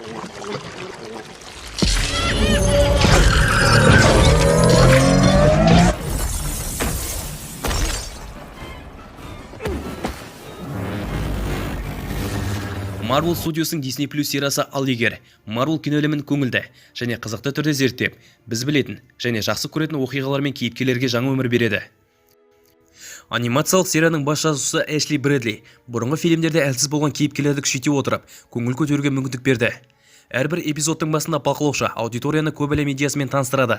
Marvel студиясының Disney Plus сериясы ал егер Marvel киноөлімін көңілді және қызықты түрде зерттеп, біз білетін және жақсы көретін оқиғалар мен кейіпкерлерге жаңа өмір береді. Анимациялық серияның бас жазушысы Эшли Брэдли бұрынғы фильмдерде әлсіз болған кейіпкерлерді күшейте отырып, көңіл көтеруге мүмкіндік берді. Әрбір эпизодтың басында бақылаушы аудиторияны көп әлем идеясымен таныстырады.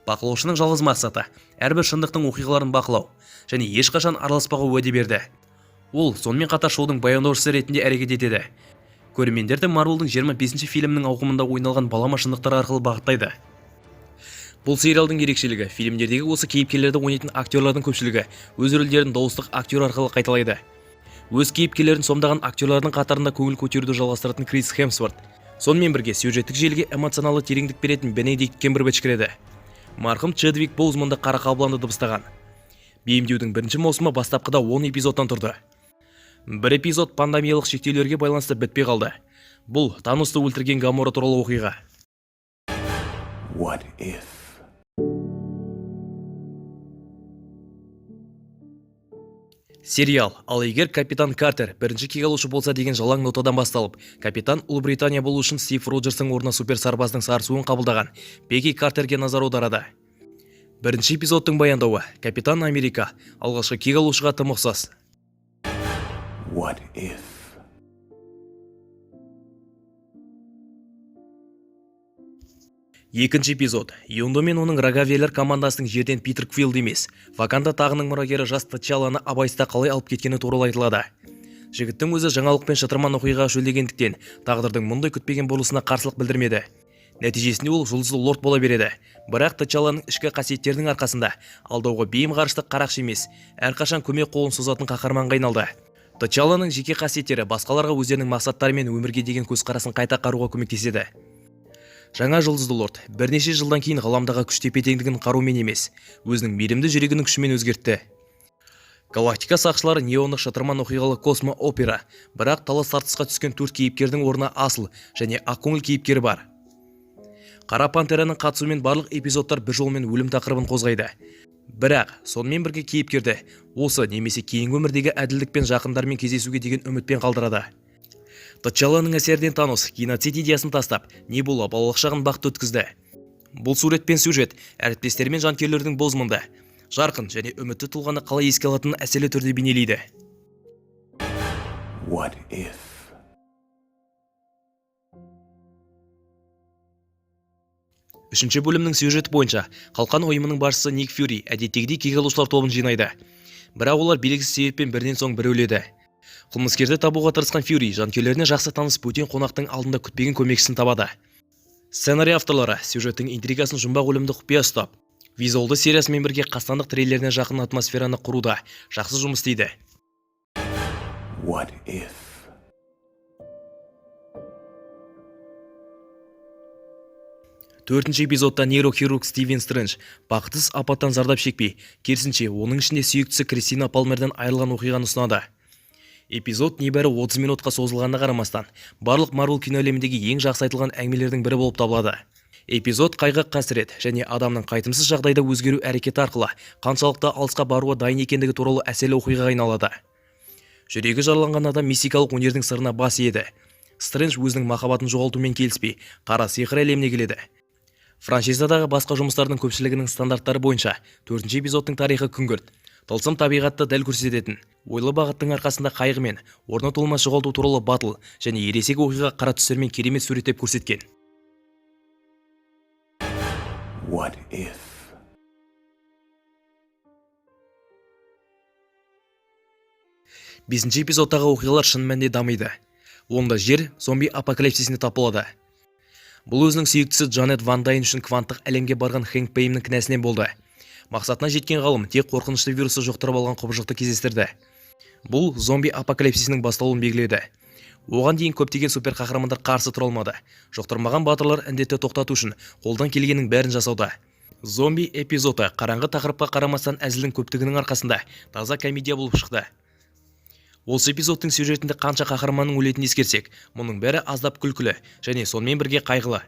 Бақылаушының жалғыз мақсаты әрбір шындықтың оқиғаларын бақылау және ешқашан араласпауға уәде берді. Ол сонымен қатар шоудың баяндаушысы ретінде әрекет етеді. Көрермендерді Марвелдің 25-ші фильмінің ауқымында ойналған балама шындықтар арқылы бағыттайды. Бұл сериалдың ерекшелігі фильмдердегі осы кейіпкерлерді ойнайтын актерлардың көпшілігі өз рөлдерін дауыстық актер арқылы қайталайды. Өз кейіпкерлерін сомдаған актерлардың қатарында көңіл көтеруді жалғастыратын Крис Хемсворт, сонымен бірге сюжеттік желіге эмоционалы тереңдік беретін Бенедикт Камбербэтч кіреді. Марқұм Чедвик Боузманды қара қабыланды дыбыстаған. Бейімдеудің бірінші маусымы бастапқыда 10 эпизодтан тұрды. Бір эпизод пандемиялық шектеулерге байланысты бітпей қалды. Бұл Таносты өлтірген Гамора туралы оқиға. What if? Сериал ал егер капитан Картер бірінші кек алушы болса деген жалаң нотадан басталып, капитан Ұлыбритания болу үшін Стив Роджерстың орнына супер сарбаздың сарысуын қабылдаған Пегги Картерге назар аударады. Бірінші эпизодтың баяндауы Капитан Америка алғашқы кек алушыға тым ұқсас. What if? Екінші эпизод. Йондо мен оның Рогавиялар командасының жерден Питер Квилл емес, Ваканда тағының мұрагері жас Тачаланы абайсызда қалай алып кеткені туралы айтылады. Жігіттің өзі жаңалық пен шытырман оқиғаға шөлдегендіктен тағдырдың мұндай күтпеген бұрылысына қарсылық білдірмеді. Нәтижесінде ол жұлдызды лорд бола береді. Бірақ Тачаланың ішкі қасиеттерінің арқасында алдауға бейім ғарыштық қарақшы емес, әрқашан көмек қолын созатын қаһарманға айналды. Тачаланың жеке қасиеттері басқаларға өздерінің мақсаттары мен өмірге деген көзқарасын қайта қаруға көмектеседі. Жаңа жұлдызды лорд бірнеше жылдан кейін ғаламдағы күш тепе-теңдігін қарумен емес, өзінің мейірімді жүрегінің күшімен өзгертті. Галактика сақшылары неондық шытырман оқиғалы космо опера, бірақ талас-тартысқа түскен төрт кейіпкердің орнына асыл және ақкөңіл кейіпкері бар. Қара пантераның қатысуымен барлық эпизодтар бір жолмен өлім тақырыбын қозғайды. Бірақ сонымен бірге кейіпкерді осы немесе кейінгі өмірдегі әділдік пен жақындармен кездесуге деген үмітпен қалдырады. Тачаланың әсерінен Танос геноцид идеясын тастап, не бола балалық шағын бақытты өткізді. Бұл сурет пен сюжет әріптестері мен жанкүйерлердің Боузманды, жарқын және үмітті тұлғаны қалай еске алатынын әсерлі түрде бейнелейді. What if? Үшінші бөлімнің сюжеті бойынша қалқан ұйымының басшысы Ник Фьюри әдеттегідей кек алушылар тобын жинайды. Бірақ олар белгісіз себеппен бірінен соң бірі өледі. Қылмыскерді табуға тырысқан Фьюри жанкүйерлеріне жақсы таныс бөтен қонақтың алдында күтпеген көмекшісін табады. Сценарий авторлары сюжеттің интригасын жұмбақ өлімді құпия ұстап, визуалды сериясымен бірге қастандық трейлеріне жақын атмосфераны құруда жақсы жұмыс істейді. What if? Төртінші эпизодта нейрохирург Стивен Стрэндж бақытсыз апаттан зардап шекпей, керісінше оның ішінде сүйіктісі Кристина Палмерден айырылған оқиғаны ұсынады. Эпизод небәрі 30 минутқа созылғанына қарамастан, барлық Марвел киноөлеміндегі ең жақсы айтылған әңгімелердің бірі болып табылады. Эпизод қайғы, қасірет және адамның қайтымсыз жағдайда өзгеру әрекеті арқылы қаншалықты алысқа баруға дайын екендігі туралы әсерлі оқиғаға айналады. Жүрегі жарланған адам мистикалық өнердің сырына бас иеді. Стрэндж өзінің махаббатын жоғалтумен келіспей, қара сиқыр әлеміне келеді. Франшизадағы басқа жұмыстардың көпшілігінің стандарттары бойынша 4-ші эпизодтың тарихы күңгірт, тылсым табиғатты дәл көрсететін, ойлы бағыттың арқасында қайғы мен орны толмас жоғалту туралы батыл және ересек оқиға қара түстермен керемет суреттеп көрсеткен. What if? Бесінші эпизодтағы оқиғалар шын мәнінде дамиды. Онда жер зомби апокалипсисіне тап болады. Бұл өзінің сүйіктісі Джанет Ван Дайн үшін кванттық әлемге барған Хэнк Пеймнің кінәсінен болды. Мақсатына жеткен ғалым тек қорқынышты вирусы жұқтырып алған құбыжықты кездестірді. Бұл зомби апокалипсисінің басталуын белгіледі. Оған дейін көптеген супер қахрамандар қарсы тұра алмады. Жұқтырмаған батырлар індетті тоқтату үшін қолдан келгеннің бәрін жасауда. Зомби эпизоды қараңғы тақырыпқа қарамастан әзілдің көптігінің арқасында таза комедия болып шықты. Осы эпизодтың сюжетінде қанша қаһарманның өлетінін ескерсек, мұның бәрі аздап күлкілі және сонымен бірге қайғылы.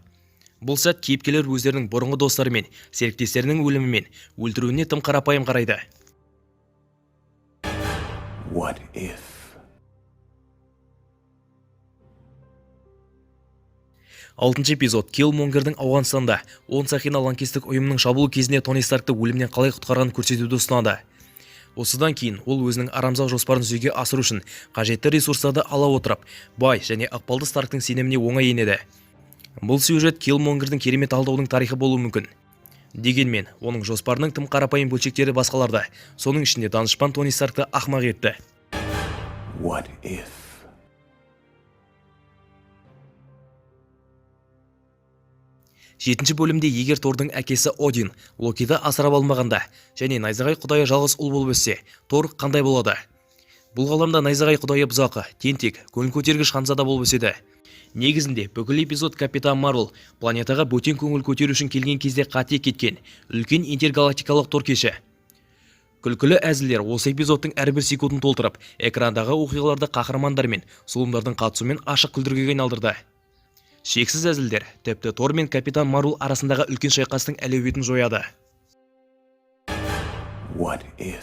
Бұл сәт кейіпкерлер өздерінің бұрынғы достары мен серіктестерінің өлімі мен өлтіруіне тым қарапайым қарайды. What if? Алтыншы эпизод. Киллмонгердің Ауғанстанда 10 сақина лаңкестік ұйымының шабуылы кезінде Тони Старкты өлімнен қалай құтқарғанын көрсетуді ұсынады. Осыдан кейін ол өзінің арамзақ жоспарын жүзеге асыру үшін қажетті ресурстарды ала отырып, бай және ықпалды Старктың сеніміне оңай енеді. Бұл сюжет Киллмонгердің керемет алдаудың тарихы болуы мүмкін. Дегенмен, оның жоспарының тым қарапайым бөлшектері басқаларда, соның ішінде данышпан Тони Старкты ақымақ етті. What if? Жетінші бөлімде егер Тордың әкесі Один Локиді асырап алмағанда және найзағай құдайы жалғыз ұл болып өссе, Тор қандай болады? Бұл ғаламда найзағай құдайы бұзақы, тентек, көңіл көтергіш ханзада болып өседі. Негізінде бүкіл эпизод Капитан Марвел планетаға бөтен көңіл көтеру үшін келген кезде қате кеткен үлкен интергалактикалық Тор кеші. Күлкілі әзілдер осы эпизодтың әрбір секундын толтырып, экрандағы оқиғаларды қаһармандар мен зұлымдардың қатысуымен ашық күлдіргіге айналдырды. Шексіз әзілдер тіпті Тор мен Капитан Марвел арасындағы үлкен шайқастың әлеуетін жояды. What if?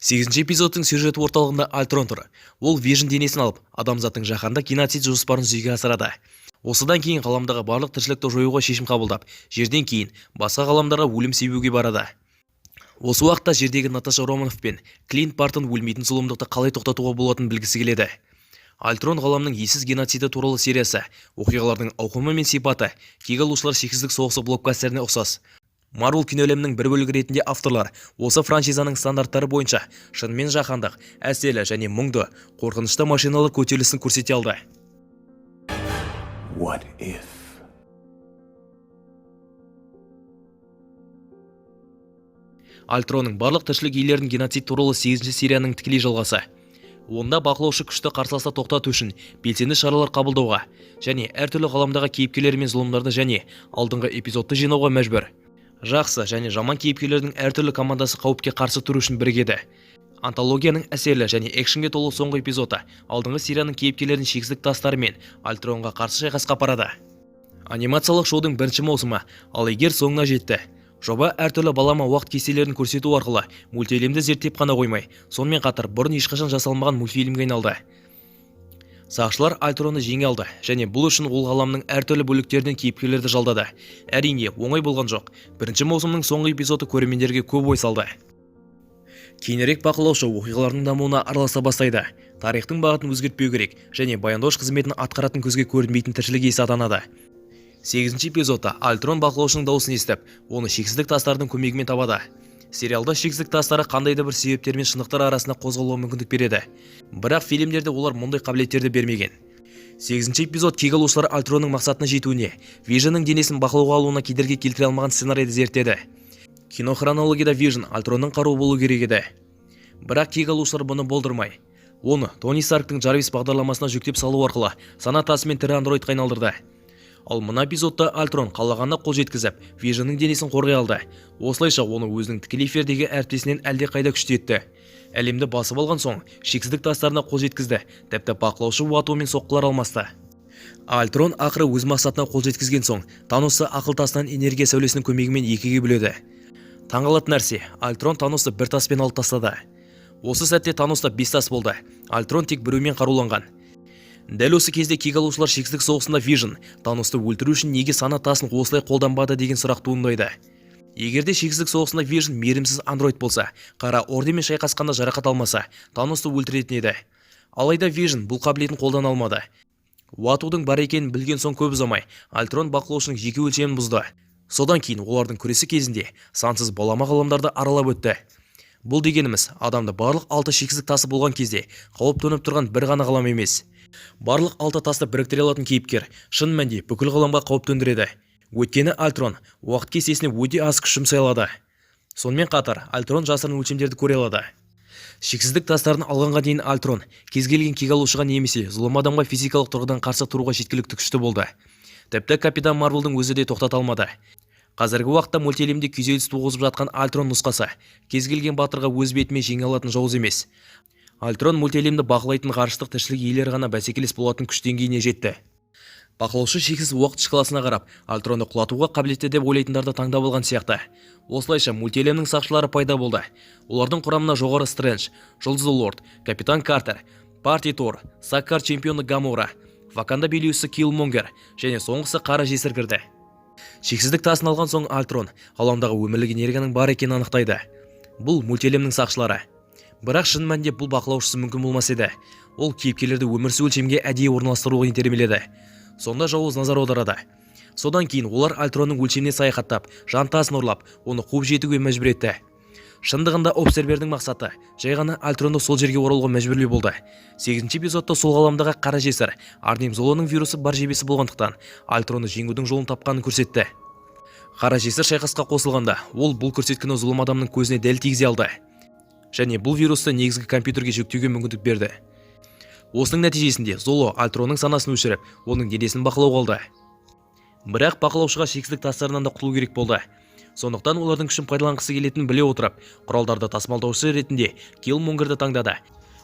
Сегізінші эпизодтың сюжеті орталығында Альтрон тұр. Ол Вижн денесін алып, адамзаттың жаһанда геноцид жоспарын жүзеге асырады. Осыдан кейін ғаламдағы барлық тіршілікті жоюға шешім қабылдап, жерден кейін басқа ғаламдарға өлім себуге барады. Осы уақытта жердегі Наташа Романов пен Клинт Бартон өлмейтін зұлымдықты қалай тоқтатуға болатынын білгісі келеді. Альтрон ғаламның ессіз геноциді туралы сериясы, оқиғалардың ауқымы мен сипаты кек алушылар шексіздік соғысы блокбастеріне ұқсас. Марвел киноәлемінің бір бөлігі ретінде авторлар осы франшизаның стандарттары бойынша шынымен жаһандық, әсерлі және мұңды, қорқынышты машиналар көтерілісін көрсете алды. What if? Альтронның барлық тіршілік иелерінің геноцид туралы 8-ші серияның тікелей жалғасы. Онда бақылаушы күшті қарсыласты тоқтату үшін белсенді шаралар қабылдауға және әртүрлі ғаламдағы кейіпкерлер мен зұлымдарды және алдыңғы эпизодты жинауға мәжбүр. Жақсы және жаман кейіпкерлердің әртүрлі командасы қауіпке қарсы тұру үшін бірігеді. Антологияның әсерлі және экшнге толы соңғы эпизоды алдыңғы серияның кейіпкерлерінің шексіздік тастары мен Альтронға қарсы шайқасқа апарады. Анимациялық шоудың бірінші маусымы, ал егер соңына жетті. Жоба әртүрлі балама уақыт кестелерін көрсету арқылы мультфильмді зерттеп қана қоймай, сонымен қатар бұрын ешқашан жасалмаған мультфильмге айналды. Сақшылар Альтронды жеңе алды және бұл үшін ол ғаламның әртүрлі бөліктерінен кейіпкерлерді жалдады. Әрине, оңай болған жоқ. Бірінші маусымның соңғы эпизоды көрермендерге көп ой салды. Кейінірек бақылаушы оқиғалардың дамуына араласа бастайды. Тарихтың бағытын өзгертпеу керек және баяндауыш қызметін атқаратын көзге көрінбейтін тіршілік иесі атанады. 8-ші эпизодта Альтрон бақылаушының дауысын естіп, оны шексіздік тастардың көмегімен табады. Сериалда шексіздік тастары қандай да бір себептермен шындықтар арасында қозғалуға мүмкіндік береді. Бірақ фильмдерде олар мұндай қабілеттерді бермеген. 8-ші эпизод кек алушылар Альтронның мақсатына жетуіне, Вижнның денесін бақылауға алуына кедергі келтіре алмаған сценарийді зерттеді. Кинохронологияда Вижн Альтронның қаруы болу керек еді. Бірақ кек алушылар бұны болдырмай, оны Тони Старктың Жарвис бағдарламасына жүктеп салу арқылы сана тасымен тірі андроидқа айналдырды. Ал мына эпизодта Альтрон қалағанына қол жеткізіп, Вижнның денесін қорғай алды. Осылайша оны өзінің тікелей эфирдегі әріптесінен әлде қайда күшті етті. Әлемді басып алған соң, шексіздік тастарына қол жеткізді, тіпті бақылаушы уатуымен соққылар алмасты. Альтрон ақыры өз мақсатына қол жеткізген соң, Таносты ақыл тасынан энергия сәулесінің көмегімен екіге бөледі. Таңғалатын нәрсе, Альтрон Таносты бір таспен алып тастады. Осы сәтте Таноста 5 тас болды. Альтрон тек біреумен қаруланған. Дәл осы кезде кек алушылар шексіздік соғысында Вижн Таносты өлтіру үшін неге сана тасын осылай қолданбады деген сұрақ туындайды. Егерде шексіздік соғысында Вижн мейірімсіз андроид болса, Қара Орденмен шайқасқанда жарақат алмаса, Таносты өлтіретін еді. Алайда Вижн бұл қабілетін қолдана алмады. Уатудың бар екенін білген соң көп ұзамай, Альтрон бақылаушының жеке өлшемін бұзды. Содан кейін олардың күресі кезінде сансыз балама ғаламдарды аралап өтті. Бұл дегеніміз, адамда барлық 6 шексіздік тасы болған кезде қауіп төніп тұрған бір ғана ғалам емес. Барлық 6 тасты біріктіре алатын кейіпкер шын мәнде бүкіл ғаламға қауіп төндіреді. Өйткені Альтрон уақыт кестесіне өте аз күш жұмсай алады. Сонымен қатар Альтрон жасырын өлшемдерді көре алады. Шексіздік тастарын алғанға дейін Альтрон кез келген кек алушыға немесе зұлым адамға физикалық тұрғыдан қарсы тұруға жеткілікті күшті болды. Тіпті Капитан Марвелдің өзі де тоқтата алмады. Қазіргі уақытта мультфильмде күйзеліс туғызып жатқан Альтрон нұсқасы кез келген батырға өз бетімен жеңе алатын жауыз емес. Альтрон мультфильмді бақылайтын ғарыштық тіршілік иелері ғана бәсекелес болатын күш деңгейіне жетті. Бақылаушы шексіз уақыт шкаласына қарап, Альтронды құлатуға қабілетті деп ойлайтындарды таңдап алған сияқты. Осылайша мультфильмнің сақшылары пайда болды. Олардың құрамына жоғары Стрэндж, Жұлдызды Лорд, Капитан Картер, Парти Тор, Саккар чемпионы Гамора, Ваканда билеушісі Киллмонгер және соңғысы Қара Жесір кірді. Шексіздік тасын алған соң Альтрон ғаламдағы өмірлік энергияның бар екенін анықтайды. Бұл мультфильмнің сақшылары. Бірақ шын мәнінде бұл бақылаушысы мүмкін болмас еді. Ол кейіпкерлерді өмірсіз өлшемге әдейі орналастыруға итермеледі. Сонда жауыз назар аударады. Содан кейін олар Альтронның өлшеміне саяхаттап, жантасын ұрлап, оны қуып жетуге мәжбүр етті. Шындығында обсервердің мақсаты жай ғана Альтронды сол жерге оралуға мәжбүрлеу болды. 8-ші эпизодта сол ғаламдағы Қара Жесір Арним Золоның вирусы бар жебесі болғандықтан Альтронды жеңудің жолын тапқанын көрсетті. Қара Жесір шайқасқа қосылғанда, ол бұл көрсеткіні зұлым адамның көзіне дәл тигізе алды. Және бұл вирусты негізгі компьютерге жүктеуге мүмкіндік берді. Осының нәтижесінде Золо Альтронның санасын өшіріп, оның денесін бақылауға алды. Бірақ бақылаушыға шексіздік тастарынан да құтылу керек болды. Сондықтан олардың күшін пайдаланғысы келетінін біле отырып, құралдарды тасымалдаушы ретінде Киллмонгерді таңдады.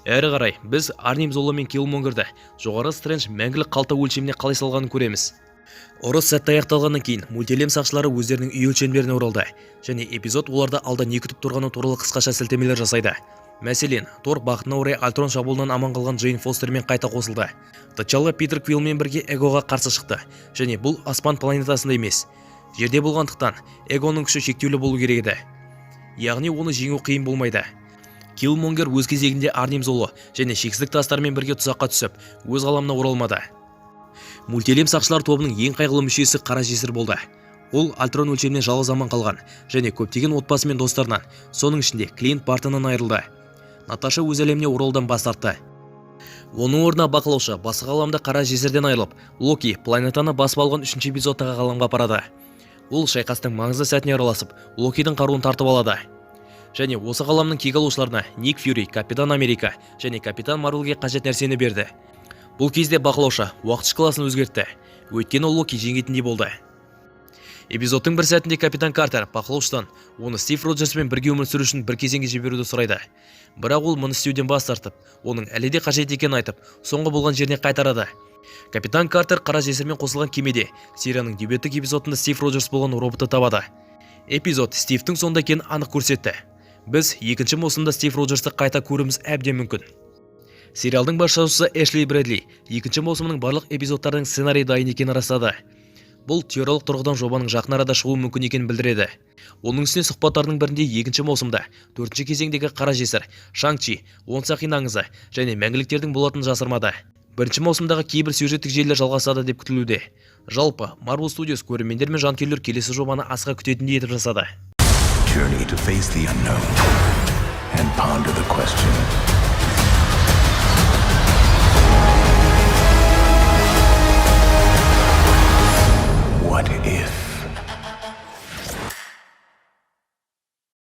Әрі қарай біз Арним Золо мен Киллмонгерді жоғары Стрэндж мәңгілік қалта өлшеміне қалай салғанын көреміз. Ұрыс сәтті аяқталғаннан кейін мультфильм сақшылары өздерінің үй өлшемдеріне оралды және эпизод оларды алда не күтіп тұрғаны туралы қысқаша сілтемелер жасайды. Мәселен, Тор бақытына орай Альтрон шабуылынан аман қалған Джейн Фостермен қайта қосылды. Тачалла Питер Квиллмен бірге Эгоға қарсы шықты және бұл аспан планетасында емес, жерде болғандықтан Эгоның күші шектеулі болу керек еді. Яғни оны жеңу қиын болмайды. Киллмонгер өз кезегінде Арним Золо және шексіздік тастармен бірге тұзаққа түсіп, өз ғаламына оралмады. Мультфильм сақшылар тобының ең қайғылы мүшесі Қара Жесір болды. Ол Альтрон өлшемінен жалғыз аман қалған және көптеген отбасы мен достарынан, соның ішінде Клинт Бартоннан айырылды. Наташа өз әлеміне оралудан бас тартты. Оның орнына бақылаушы басқа ғаламда Қара Жесірден айырылып, Локи планетаны басып алған 3-ші эпизодтағы ғаламға апарады. Ол шайқастың маңызды сәтіне араласып, Локидің қаруын тартып алады. Және осы ғаламның кек алушыларына Ник Фьюри, Капитан Америка және Капитан Марвелге қажет нәрсені берді. Бұл кезде бақылаушы уақыт шкаласын өзгертті, өйткені Локи жеңетіндей болды. Эпизодтың бір сәтінде Капитан Картер бақылаушыдан оны Стив Роджерспен бірге өмір сүру үшін бір кезеңге жіберуді сұрайды. Бірақ ол мұны істеуден бас тартып, оның әлі де қажет екенін айтып, соңғы болған жеріне қайтарады. Капитан Картер Қара Жесірмен қосылған кемеде серияның дебюттік эпизодында Стив Роджерс болған роботты табады. Эпизод Стивтің сонда екенін анық көрсетті. Біз 2-ші маусымда Стив Роджерсты қайта көруіміз әбден мүмкін. Сериалдың бас жазушысы Эшли Брэдли 2-ші маусымның барлық эпизодтардың сценарий дайын екенін растады. Бұл теориялық тұрғыдан жобаның жақын арада шығуы мүмкін екенін білдіреді. Оның үстіне сұхбаттардың бірінде 2-ші маусымда 4-ші кезеңдегі Қара Жесір, Шанг-Чи, Он Сақин аңызы және мәңгіліктердің болатынын жасырмады. 1-ші маусымдағы кейбір сюжеттік желілер жалғасады деп күтілуде. Жалпы, Marvel Studios көрермендер мен жанкүйерлер келесі жобаны асыға күтетіндей етіп жасады. Journey to face the unknown and ponder the question.